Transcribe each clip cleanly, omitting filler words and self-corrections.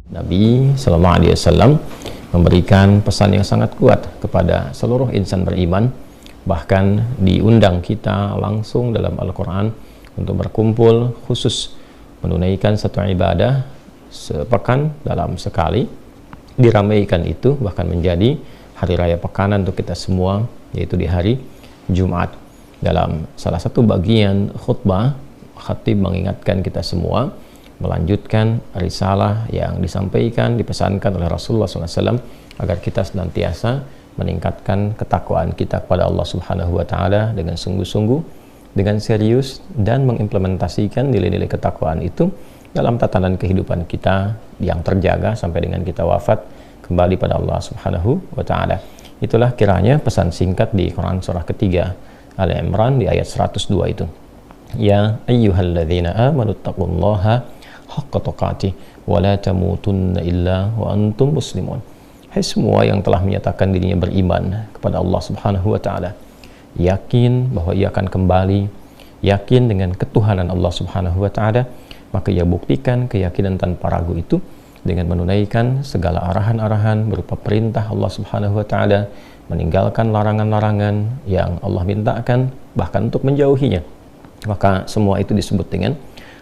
Nabi Sallallahu Alaihi Wasallam memberikan pesan yang sangat kuat kepada seluruh insan beriman, bahkan diundang kita langsung dalam Al-Quran untuk berkumpul khusus menunaikan satu ibadah sepekan dalam sekali, diramaikan itu bahkan menjadi hari raya pekanan untuk kita semua, yaitu di hari Jumat. Dalam salah satu bagian khutbah, khatib mengingatkan kita semua melanjutkan risalah yang disampaikan, dipesankan oleh Rasulullah SAW agar kita senantiasa meningkatkan ketakwaan kita kepada Allah Subhanahu wa Ta'ala dengan sungguh-sungguh, dengan serius, dan mengimplementasikan nilai-nilai ketakwaan itu dalam tatanan kehidupan kita yang terjaga sampai dengan kita wafat kembali pada Allah Subhanahu wa Ta'ala. Itulah kiranya pesan singkat di Quran surah ketiga Ali Imran di ayat 102 itu. Ya ayyuhalladzina amanu taqullaha haqqa tuqatih wa la tamutunna illa wa antum muslimun. Hai semua yang telah menyatakan dirinya beriman kepada Allah Subhanahu wa Ta'ala, yakin bahwa ia akan kembali, yakin dengan ketuhanan Allah Subhanahu wa Ta'ala, maka ia buktikan keyakinan tanpa ragu itu dengan menunaikan segala arahan-arahan berupa perintah Allah Subhanahu wa Ta'ala, meninggalkan larangan-larangan yang Allah mintakan, bahkan untuk menjauhinya. Maka semua itu disebut dengan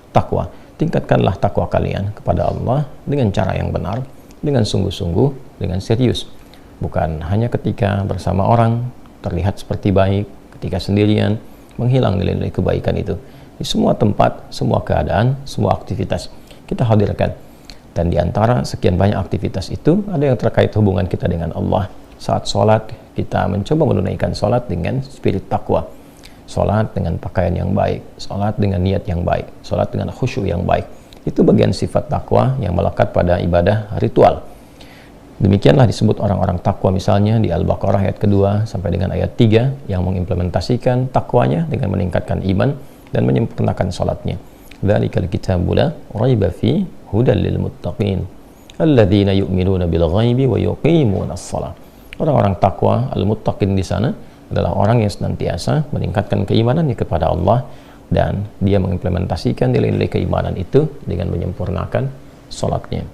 takwa. Tingkatkanlah takwa kalian kepada Allah dengan cara yang benar, dengan sungguh-sungguh, dengan serius. Bukan hanya ketika bersama orang terlihat seperti baik, ketika sendirian menghilang nilai-nilai kebaikan itu. Di semua tempat, semua keadaan, semua aktivitas kita hadirkan. Dan di antara sekian banyak aktivitas itu ada yang terkait hubungan kita dengan Allah. Saat sholat, kita mencoba menunaikan sholat dengan spirit takwa. Sholat dengan pakaian yang baik, sholat dengan niat yang baik, sholat dengan khusyuk yang baik. Itu bagian sifat takwa yang melekat pada ibadah ritual. Demikianlah disebut orang-orang takwa misalnya di Al-Baqarah ayat kedua sampai dengan ayat 3 yang mengimplementasikan takwanya dengan meningkatkan iman dan menyempurnakan sholatnya. Dzalikal kitabu la raiba fi hudal lil muttaqin alladzina yu'minuna bil ghaibi wa yuqimunas shalah. Orang-orang takwa al-muttaqin di sana adalah orang yang senantiasa meningkatkan keimanannya kepada Allah dan dia mengimplementasikan nilai-nilai keimanan itu dengan menyempurnakan sholatnya.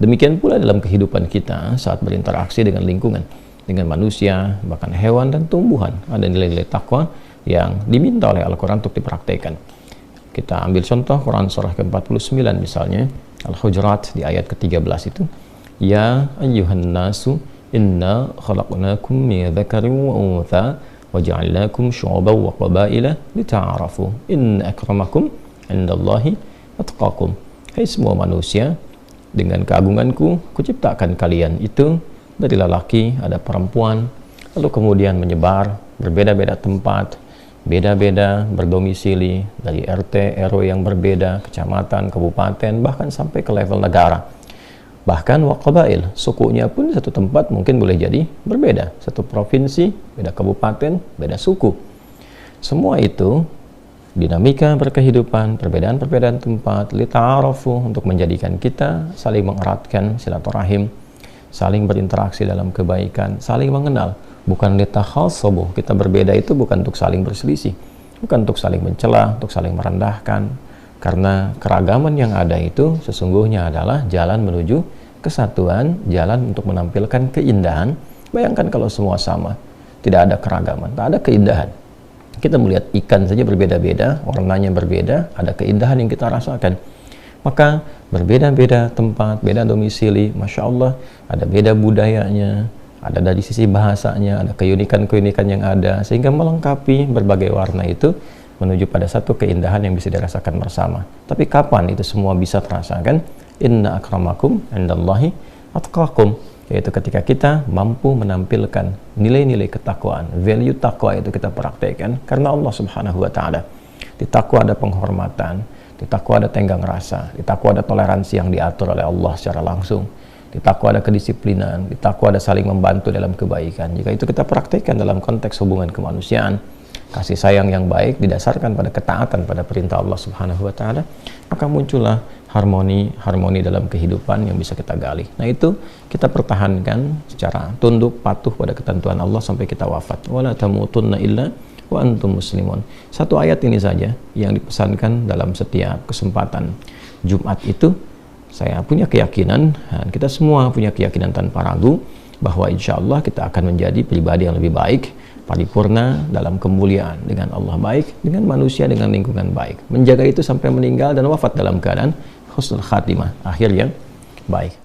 Demikian pula dalam kehidupan kita saat berinteraksi dengan lingkungan, dengan manusia, bahkan hewan dan tumbuhan. Ada nilai-nilai takwa yang diminta oleh Al-Quran untuk dipraktekkan. Kita ambil contoh Quran surah ke-49 misalnya, Al-Hujurat di ayat ke-13 itu. Ya ayyuhan nasu inna khalaqnakum min dzakarin wa untha wa ja'alnakum syu'uban wa qabaila lita'arafu inna akramakum 'indallahi atqakum. Hai semua manusia, dengan keagunganku kuciptakan kalian itu dari lelaki ada perempuan, lalu kemudian menyebar berbeda-beda tempat, beda-beda berdomisili dari RT RW yang berbeda, kecamatan, kabupaten, bahkan sampai ke level negara. Bahkan waqabail, sukunya pun satu tempat mungkin boleh jadi berbeda. Satu provinsi, beda kabupaten, beda suku. Semua itu dinamika berkehidupan, perbedaan-perbedaan tempat, lita'arafu, untuk menjadikan kita saling mengeratkan silaturahim, saling berinteraksi dalam kebaikan, saling mengenal. Bukan litakhasabu, kita berbeda itu bukan untuk saling berselisih, bukan untuk saling mencela, untuk saling merendahkan. Karena keragaman yang ada itu sesungguhnya adalah jalan menuju kesatuan, jalan untuk menampilkan keindahan. Bayangkan kalau semua sama, tidak ada keragaman, tak ada keindahan. Kita melihat ikan saja berbeda-beda, warnanya berbeda, ada keindahan yang kita rasakan. Maka berbeda-beda tempat, beda domisili, Masya Allah, ada beda budayanya, ada dari sisi bahasanya, ada keunikan-keunikan yang ada, sehingga melengkapi berbagai warna itu menuju pada satu keindahan yang bisa dirasakan bersama. Tapi kapan itu semua bisa terasakan? Inna akramakum 'indallahi atqakum, yaitu ketika kita mampu menampilkan nilai-nilai ketakwaan, value takwa itu kita praktekkan karena Allah Subhanahu wa Ta'ala. Di takwa ada penghormatan, di takwa ada tenggang rasa, di takwa ada toleransi yang diatur oleh Allah secara langsung, di takwa ada kedisiplinan, di takwa ada saling membantu dalam kebaikan. Jika itu kita praktekkan dalam konteks hubungan kemanusiaan, kasih sayang yang baik didasarkan pada ketaatan pada perintah Allah Subhanahu wa Ta'ala, maka muncullah harmoni dalam kehidupan yang bisa kita gali. Nah, itu kita pertahankan secara tunduk patuh pada ketentuan Allah sampai kita wafat. Wala tamutunna illa wa antum muslimun. Satu ayat ini saja yang dipesankan dalam setiap kesempatan Jumat itu saya punya keyakinan, dan kita semua punya keyakinan tanpa ragu, bahwa insya Allah kita akan menjadi pribadi yang lebih baik, paripurna dalam kemuliaan, dengan Allah baik, dengan manusia, dengan lingkungan baik. Menjaga itu sampai meninggal dan wafat dalam keadaan husnul khatimah, akhir yang baik.